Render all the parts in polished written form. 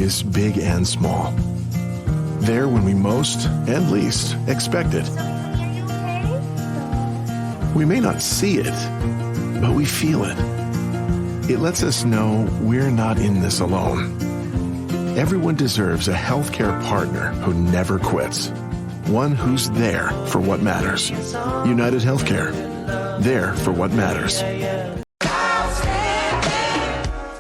is big and small. There when we most and least expect it. We may not see it, but we feel it. It lets us know we're not in this alone. Everyone deserves a healthcare partner who never quits. One who's there for what matters. United Healthcare. There for what matters.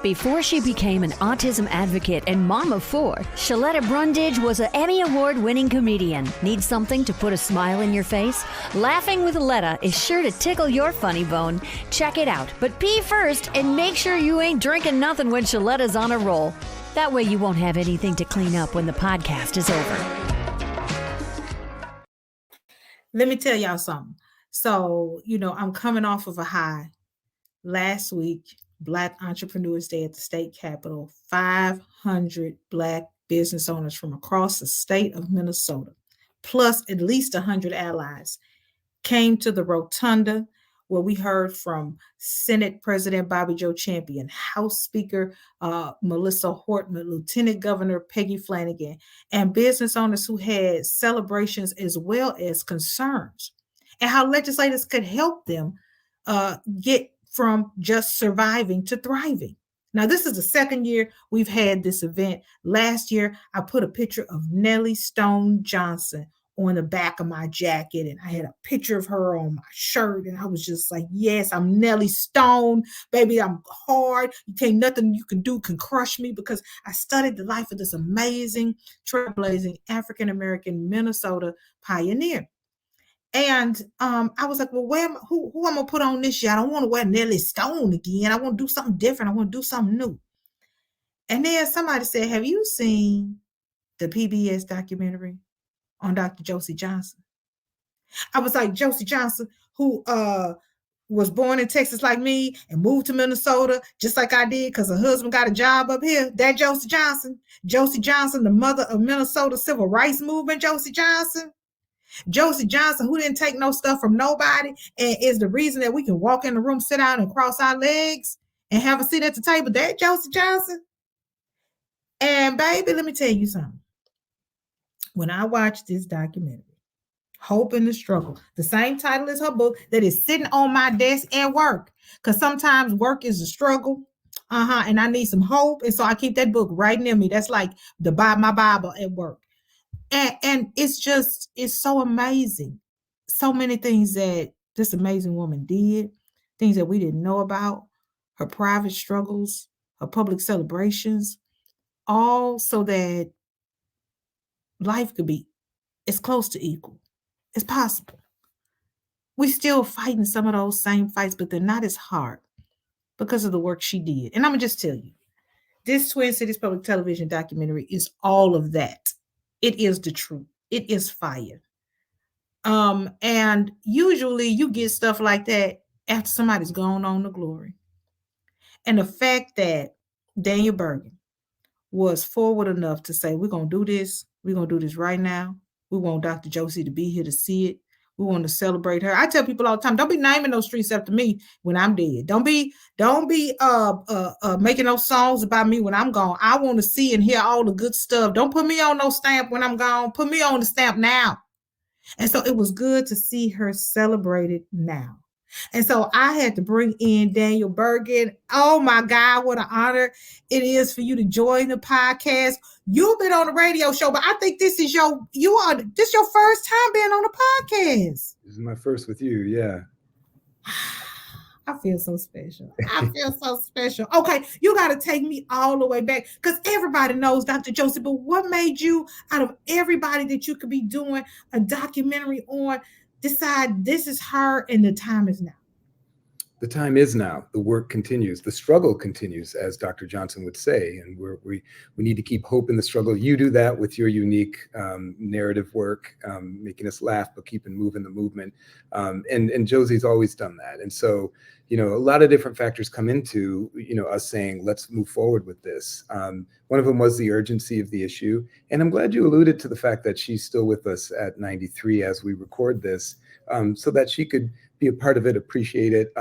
Before she became an autism advocate and mom of 4, Sheletta Brundage was an Emmy Award-winning comedian. Need something to put a smile in your face? Laughing with Letta is sure to tickle your funny bone. Check it out, but pee first and make sure you ain't drinking nothing when Sheletta's on a roll. That way you won't have anything to clean up when the podcast is over. Let me tell y'all something. So, I'm coming off of a high. Last week, Black Entrepreneurs Day at the state capitol, 500 Black business owners from across the state of Minnesota, plus at least 100 allies, came to the rotunda where we heard from Senate President Bobby Joe Champion, House Speaker Melissa Hortman, Lieutenant Governor Peggy Flanagan, and business owners who had celebrations as well as concerns, and how legislators could help them get from just surviving to thriving. Now, this is the second year we've had this event. Last year, I put a picture of Nellie Stone Johnson on the back of my jacket, and I had a picture of her on my shirt, and I was just like, yes, I'm Nellie Stone, baby, I'm hard. Nothing you can do can crush me, because I studied the life of this amazing, trailblazing African-American Minnesota pioneer. And I was like, well, who I'm going to put on this year? I don't want to wear Nellie Stone again. I want to do something different. I want to do something new. And then somebody said, have you seen the PBS documentary on Dr. Josie Johnson? I was like, Josie Johnson, who was born in Texas like me and moved to Minnesota just like I did because her husband got a job up here. That Josie Johnson, the mother of Minnesota civil rights movement, Josie Johnson, who didn't take no stuff from nobody and is the reason that we can walk in the room, sit down and cross our legs and have a seat at the table. That Josie Johnson. And baby, let me tell you something. When I watched this documentary, Hope in the Struggle, the same title as her book that is sitting on my desk at work, because sometimes work is a struggle. And I need some hope. And so I keep that book right near me. That's like my Bible at work. And it's so amazing. So many things that this amazing woman did, things that we didn't know about, her private struggles, her public celebrations, all so that life could be as close to equal as possible. We're still fighting some of those same fights, but they're not as hard because of the work she did. And I'm going to just tell you, this Twin Cities Public Television documentary is all of that. It is the truth. It is fire. And usually you get stuff like that after somebody's gone on to glory. And the fact that Daniel Bergin was forward enough to say, we're going to do this. We're going to do this right now. We want Dr. Josie to be here to see it. We want to celebrate her. I tell people all the time, don't be naming those streets after me when I'm dead. Don't be making those songs about me when I'm gone. I want to see and hear all the good stuff. Don't put me on no stamp when I'm gone. Put me on the stamp now. And so it was good to see her celebrated now. And so I had to bring in Daniel Bergin. Oh my God, what an honor it is for you to join the podcast. You've been on the radio show, but I think this is your first time being on the podcast. This is my first with you, yeah. I feel so special. Okay, you got to take me all the way back, because everybody knows Dr. Josie, but what made you, out of everybody that you could be doing a documentary on, decide this is her and the time is now? The time is now. The work continues. The struggle continues, as Dr. Johnson would say, and we need to keep hope in the struggle. You do that with your unique narrative work, making us laugh, but keeping moving the movement. And Josie's always done that. And so, a lot of different factors come into, us saying, let's move forward with this. One of them was the urgency of the issue. And I'm glad you alluded to the fact that she's still with us at 93 as we record this, so that she could be a part of it, appreciate it,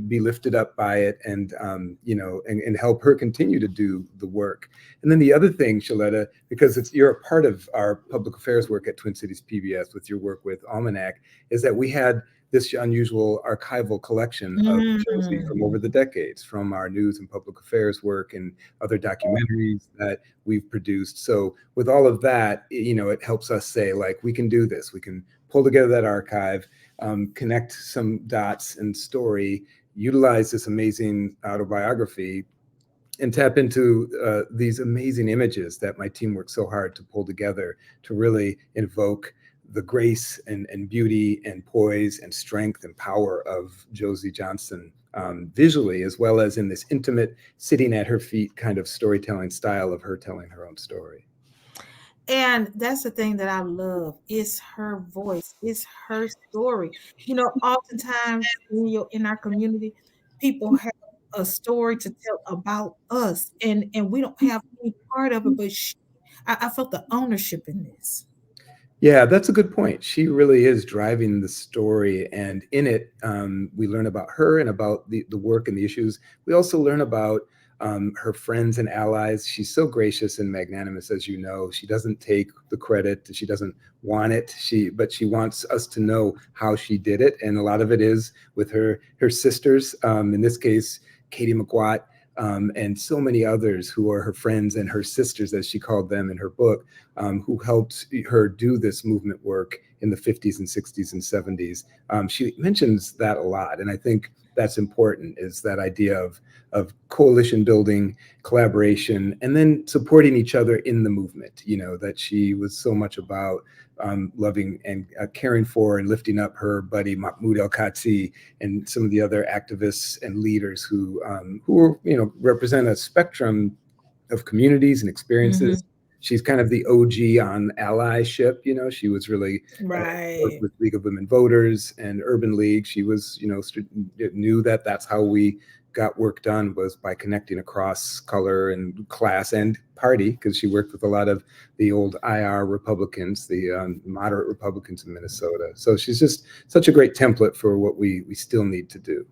be lifted up by it, and and help her continue to do the work. And then the other thing, Sheletta, because you're a part of our public affairs work at Twin Cities PBS with your work with Almanac, is that we had this unusual archival collection of Josie from over the decades, from our news and public affairs work and other documentaries that we've produced. So with all of that, it helps us say, like, we can do this. We can pull together that archive, connect some dots and story, utilize this amazing autobiography, and tap into these amazing images that my team worked so hard to pull together to really invoke the grace and beauty and poise and strength and power of Josie Johnson, visually, as well as in this intimate, sitting at her feet kind of storytelling style of her telling her own story. And that's the thing that I love, is her voice, is her story. Oftentimes in our community, people have a story to tell about us, and we don't have any part of it, but I felt the ownership in this. Yeah, that's a good point. She really is driving the story, and in it, we learn about her and about the work and the issues. We also learn about her friends and allies. She's so gracious and magnanimous, as you know. She doesn't take the credit. She doesn't want it. But she wants us to know how she did it, and a lot of it is with her sisters. In this case, Katie McWatt, and so many others who are her friends and her sisters, as she called them in her book, who helped her do this movement work in the 50s and 60s and 70s. She mentions that a lot, and I think that's important, is that idea of coalition building, collaboration, and then supporting each other in the movement. That she was so much about loving and caring for and lifting up her buddy Mahmoud El-Khatsi and some of the other activists and leaders who represent a spectrum of communities and experiences. Mm-hmm. She's kind of the OG on allyship. She was really right with League of Women Voters and Urban League. She was, knew that that's how we got work done, was by connecting across color and class and party, because she worked with a lot of the old IR Republicans, the moderate Republicans in Minnesota. So she's just such a great template for what we still need to do.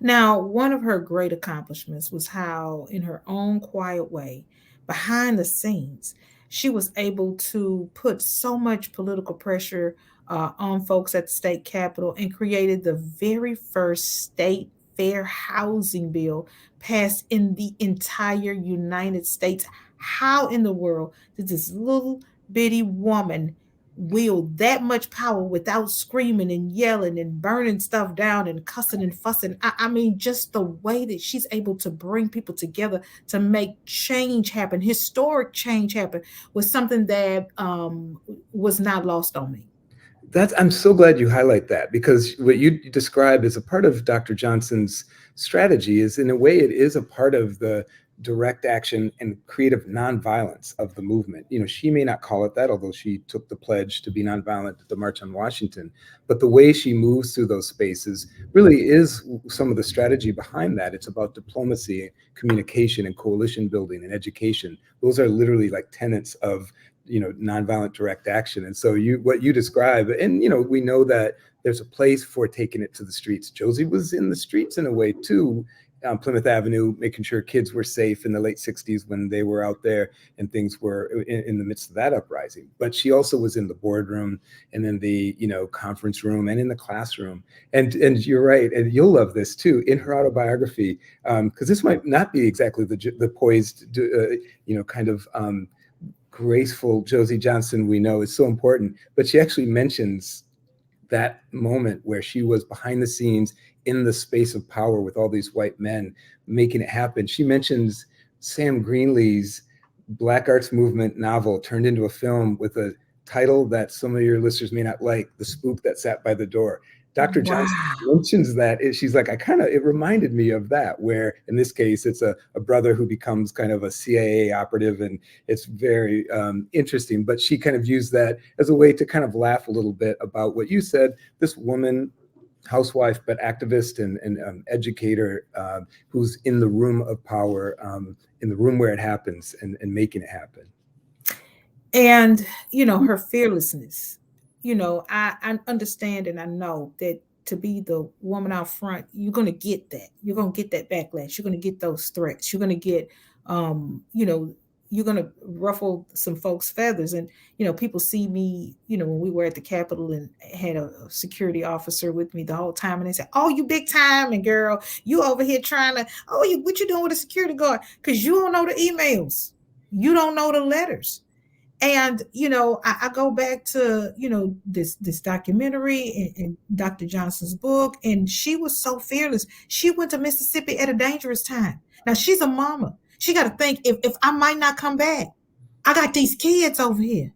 Now, one of her great accomplishments was how, in her own quiet way, behind the scenes, she was able to put so much political pressure on folks at the state capitol and created the very first state fair housing bill passed in the entire United States. How in the world did this little bitty woman wield that much power without screaming and yelling and burning stuff down and cussing and fussing? I mean, just the way that she's able to bring people together to make change happen, historic change happen, was something that was not lost on me. I'm so glad you highlight that, because what you describe as a part of Dr. Johnson's strategy is, in a way, it is a part of the direct action and creative nonviolence of the movement. She may not call it that, although she took the pledge to be nonviolent at the March on Washington. But the way she moves through those spaces really is some of the strategy behind that. It's about diplomacy, communication, and coalition building and education. Those are literally like tenets of nonviolent direct action. And so what you describe, and we know that there's a place for taking it to the streets. Josie was in the streets in a way too, on Plymouth Avenue, making sure kids were safe in the late 60s when they were out there and things were in the midst of that uprising. But she also was in the boardroom and in the conference room and in the classroom. And you're right, and you'll love this too, in her autobiography, because this might not be exactly the poised, kind of graceful Josie Johnson we know is so important, but she actually mentions that moment where she was behind the scenes in the space of power with all these white men making it happen. She mentions Sam Greenlee's Black Arts Movement novel turned into a film with a title that some of your listeners may not like, The Spook That Sat by the Door. Dr. Johnson mentions that. She's like, it reminded me of that, where in this case, it's a brother who becomes kind of a CIA operative, and it's very interesting. But she kind of used that as a way to kind of laugh a little bit about what you said. This woman housewife, but activist and educator who's in the room of power, in the room where it happens, and making it happen. And her fearlessness. I understand and I know that to be the woman out front, you're going to get that. You're going to get that backlash. You're going to get those threats. You're going to get you're going to ruffle some folks' feathers. And people see me, when we were at the Capitol and had a security officer with me the whole time, and they said, "Oh, you big time, and girl, you over here trying to, what you doing with a security guard? Because you don't know the emails, you don't know the letters." And I go back to this documentary and Dr. Johnson's book, and she was so fearless. She went to Mississippi at a dangerous time. Now she's a mama. She got to think, if I might not come back, I got these kids over here.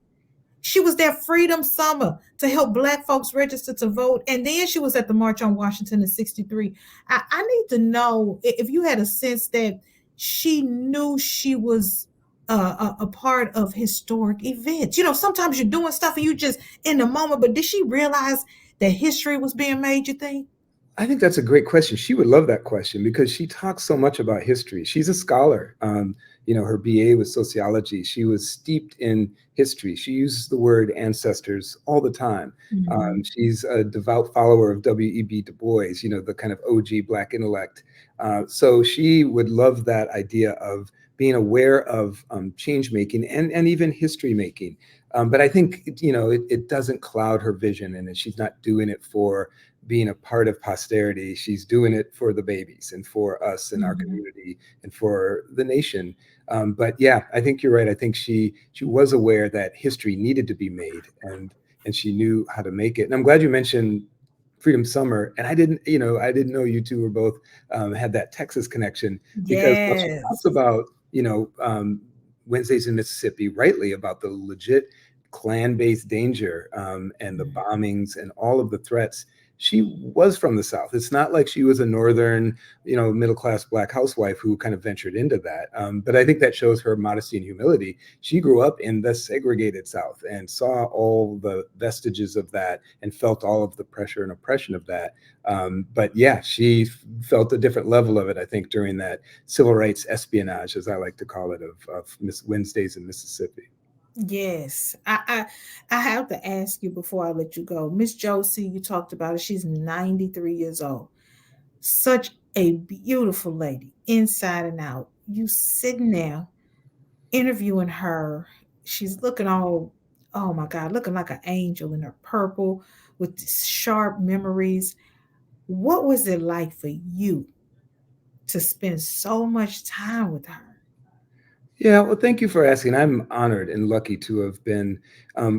She was there Freedom Summer to help Black folks register to vote. And then she was at the March on Washington in 63. I need to know if you had a sense that she knew she was a part of historic events. Sometimes you're doing stuff and you just in the moment, but did she realize that history was being made, you think? I think that's a great question. She would love that question because she talks so much about history. She's a scholar. Her BA was sociology. She was steeped in history. She uses the word ancestors all the time. Mm-hmm. She's a devout follower of W.E.B. Du Bois, the kind of OG Black intellect. So she would love that idea of being aware of change making and even history making. But I think, it doesn't cloud her vision, and she's not doing it for being a part of posterity. She's doing it for the babies and for us and our community and for the nation. But yeah, I think you're right. I think she was aware that history needed to be made, and she knew how to make it. And I'm glad you mentioned Freedom Summer. And I didn't know you two were both had that Texas connection, because while she talks about Wednesdays in Mississippi, rightly, about the legit clan-based danger and the bombings and all of the threats. She was from the South. It's not like she was a northern, middle-class Black housewife who kind of ventured into that. But I think that shows her modesty and humility. She grew up in the segregated South and saw all the vestiges of that and felt all of the pressure and oppression of that. But yeah, she felt a different level of it, I think, during that civil rights espionage, as I like to call it, of Miss Wednesdays in Mississippi. Yes, I have to ask you before I let you go. Miss Josie, you talked about it. She's 93 years old. Such a beautiful lady, inside and out. You sitting there interviewing her. She's looking all, oh my God, looking like an angel in her purple with these sharp memories. What was it like for you to spend so much time with her? Yeah, well, thank you for asking. I'm honored and lucky to have been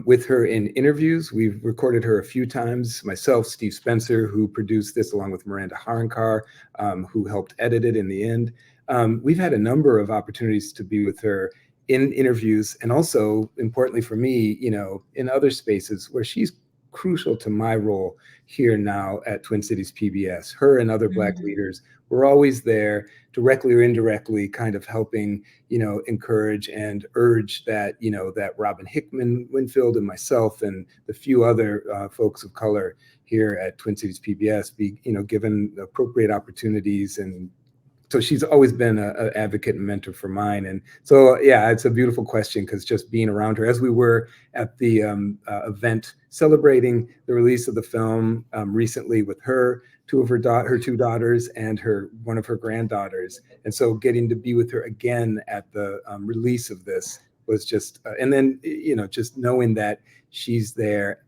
with her in interviews. We've recorded her a few times. Myself, Steve Spencer, who produced this, along with Miranda Harankar, who helped edit it in the end. We've had a number of opportunities to be with her in interviews, and also, importantly for me, in other spaces where she's crucial to my role here now at Twin Cities PBS. Her and other Black leaders were always there, directly or indirectly, kind of helping, encourage and urge that, that Robin Hickman Winfield and myself and the few other folks of color here at Twin Cities PBS be, given appropriate opportunities. And so she's always been an advocate and mentor for mine. And so, yeah, it's a beautiful question, because just being around her, as we were at the event celebrating the release of the film recently with her, her two daughters and one of her granddaughters. And so getting to be with her again at the release of this was just, and then, just knowing that she's there,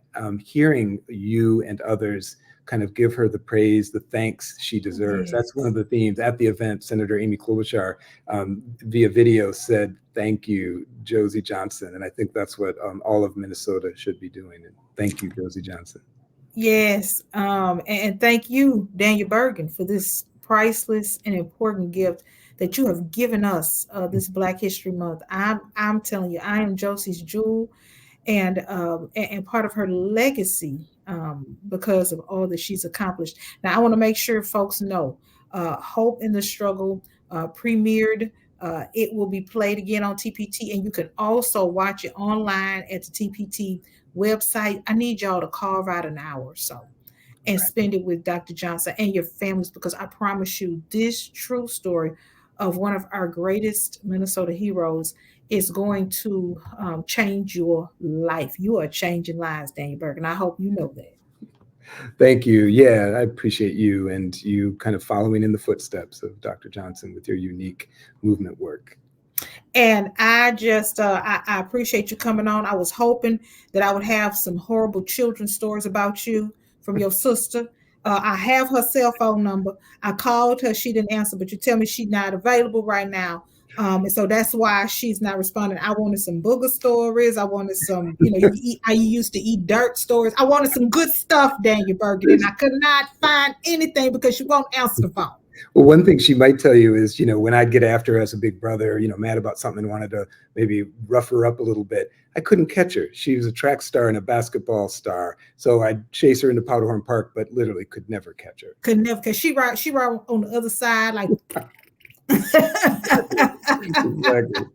hearing you and others kind of give her the praise, the thanks she deserves. Yes. That's one of the themes at the event. Senator Amy Klobuchar via video said, "Thank you, Josie Johnson." And I think that's what all of Minnesota should be doing. And thank you, Josie Johnson. Yes. And thank you, Daniel Bergin, for this priceless and important gift that you have given us this Black History Month. I'm telling you, I am Josie's jewel, and part of her legacy because of all that she's accomplished. Now, I want to make sure folks know Hope in the Struggle premiered. It will be played again on TPT, and you can also watch it online at the TPT website. I need y'all to carve out an hour or so and spend it with Dr. Johnson and your families, because I promise you, this true story of one of our greatest Minnesota heroes is going to change your life. You are changing lives, Daniel Bergin. I hope you know that. Thank you. Yeah, I appreciate you and you kind of following in the footsteps of Dr. Johnson with your unique movement work. And I just, I appreciate you coming on. I was hoping that I would have some horrible children's stories about you from your sister. I have her cell phone number. I called her. She didn't answer, but you tell me she's not available right now. And so that's why she's not responding. I wanted some booger stories. I wanted some, you used to eat dirt stories. I wanted some good stuff, Daniel Bergin, and I could not find anything because she won't answer the phone. Well, one thing she might tell you is, when I'd get after her as a big brother, mad about something and wanted to maybe rough her up a little bit, I couldn't catch her. She was a track star and a basketball star. So I'd chase her into Powderhorn Park, but literally could never catch her. Could never, because she right on the other side, like. Exactly.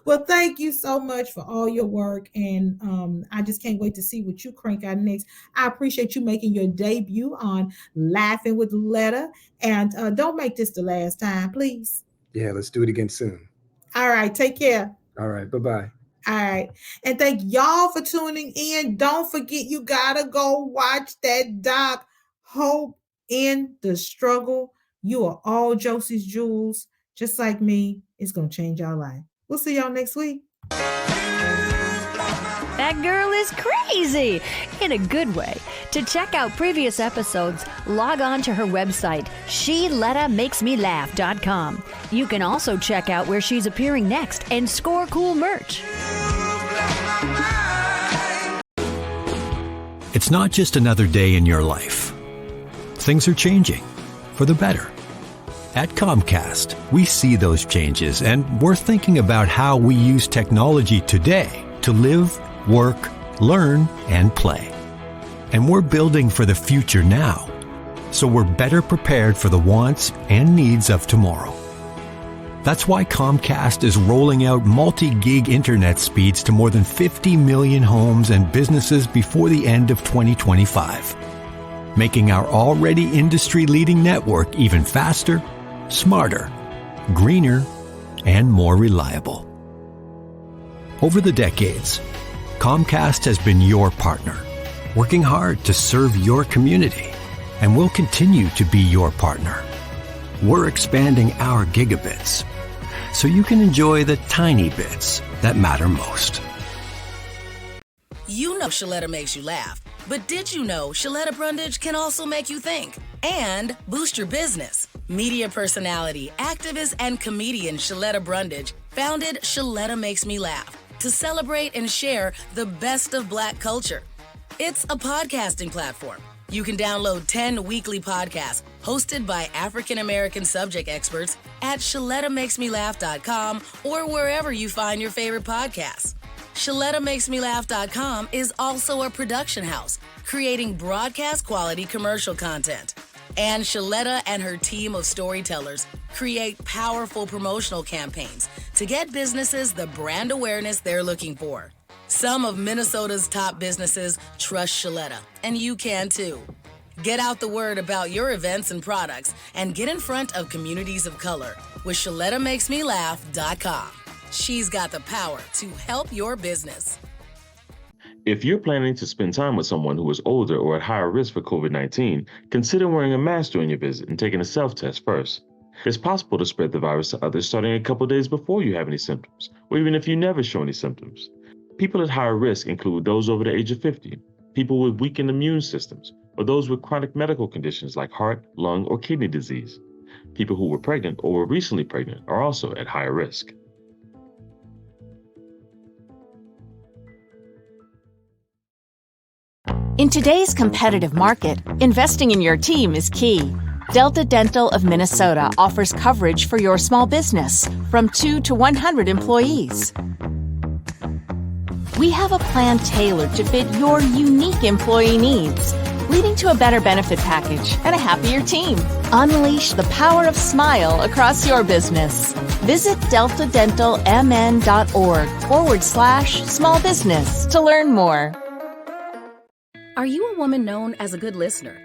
Well, thank you so much for all your work, and I just can't wait to see what you crank out next. I appreciate you making your debut on Laughing with Letta, and don't make this the last time, please. Yeah, let's do it again soon. All right, take care. All right, bye-bye. All right, and thank y'all for tuning in. Don't forget, you gotta go watch that doc, Hope in the Struggle. You are all Josie's jewels, just like me. It's going to change your life. We'll see y'all next week. That girl is crazy, in a good way. To check out previous episodes, log on to her website, SheLettaMakesMeLaugh.com. You can also check out where she's appearing next and score cool merch. It's not just another day in your life. Things are changing for the better. At Comcast, we see those changes, and we're thinking about how we use technology today to live, work, learn, and play. And we're building for the future now, so we're better prepared for the wants and needs of tomorrow. That's why Comcast is rolling out multi-gig internet speeds to more than 50 million homes and businesses before the end of 2025, making our already industry-leading network even faster, smarter, greener, and more reliable. Over the decades, Comcast has been your partner, working hard to serve your community, and will continue to be your partner. We're expanding our gigabits, so you can enjoy the tiny bits that matter most. You know Sheletta makes you laugh, but did you know Sheletta Brundage can also make you think and boost your business? Media personality, activist, and comedian Sheletta Brundage founded Sheletta Makes Me Laugh to celebrate and share the best of Black culture. It's a podcasting platform. You can download 10 weekly podcasts hosted by African-American subject experts at ShelettaMakesMeLaugh.com or wherever you find your favorite podcasts. ShelettaMakesMeLaugh.com is also a production house, creating broadcast quality commercial content. And Sheletta and her team of storytellers create powerful promotional campaigns to get businesses the brand awareness they're looking for. Some of Minnesota's top businesses trust Sheletta, and you can too. Get out the word about your events and products and get in front of communities of color with ShelettaMakesMeLaugh.com. She's got the power to help your business. If you're planning to spend time with someone who is older or at higher risk for COVID-19, consider wearing a mask during your visit and taking a self-test first. It's possible to spread the virus to others starting a couple days before you have any symptoms, or even if you never show any symptoms. People at higher risk include those over the age of 50, people with weakened immune systems, or those with chronic medical conditions like heart, lung, or kidney disease. People who were pregnant or were recently pregnant are also at higher risk. In today's competitive market, investing in your team is key. Delta Dental of Minnesota offers coverage for your small business from 2 to 100 employees. We have a plan tailored to fit your unique employee needs, leading to a better benefit package and a happier team. Unleash the power of smile across your business. Visit deltadentalmn.org/small business to learn more. Are you a woman known as a good listener?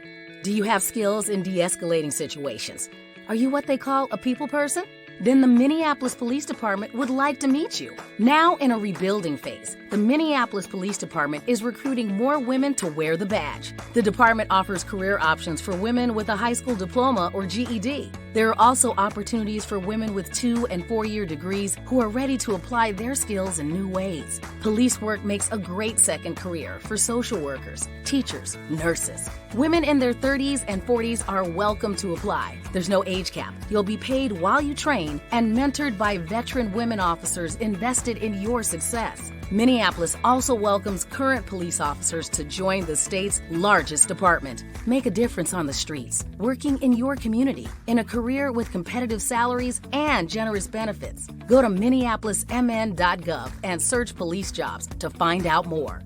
Do you have skills in de-escalating situations? Are you what they call a people person? Then the Minneapolis Police Department would like to meet you. Now in a rebuilding phase, the Minneapolis Police Department is recruiting more women to wear the badge. The department offers career options for women with a high school diploma or GED. There are also opportunities for women with 2- and 4-year degrees who are ready to apply their skills in new ways. Police work makes a great second career for social workers, teachers, nurses. Women in their 30s and 40s are welcome to apply. There's no age cap. You'll be paid while you train and mentored by veteran women officers invested in your success. Minneapolis also welcomes current police officers to join the state's largest department. Make a difference on the streets, working in your community, in a career with competitive salaries and generous benefits. Go to minneapolismn.gov and search police jobs to find out more.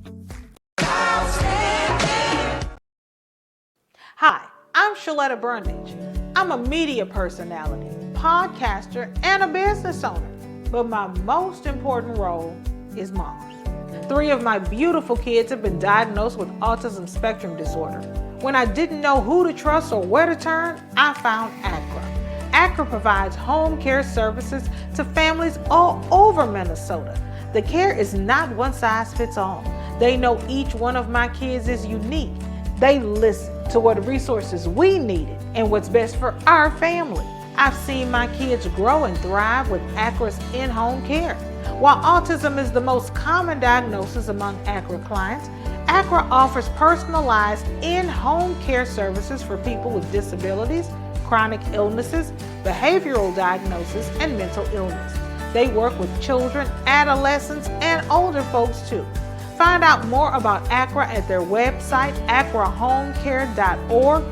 Hi, I'm Sheletta Brundage. I'm a media personality, podcaster, and a business owner. But my most important role is mom. 3 of my beautiful kids have been diagnosed with autism spectrum disorder. When I didn't know who to trust or where to turn, I found ACRA. ACRA provides home care services to families all over Minnesota. The care is not one size fits all. They know each one of my kids is unique. They listen to what resources we needed and what's best for our family. I've seen my kids grow and thrive with ACRA's in-home care. While autism is the most common diagnosis among ACRA clients, ACRA offers personalized in-home care services for people with disabilities, chronic illnesses, behavioral diagnosis, and mental illness. They work with children, adolescents, and older folks too. Find out more about ACRA at their website, acrahomecare.org.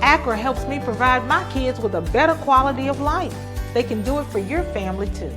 ACRA helps me provide my kids with a better quality of life. They can do it for your family too.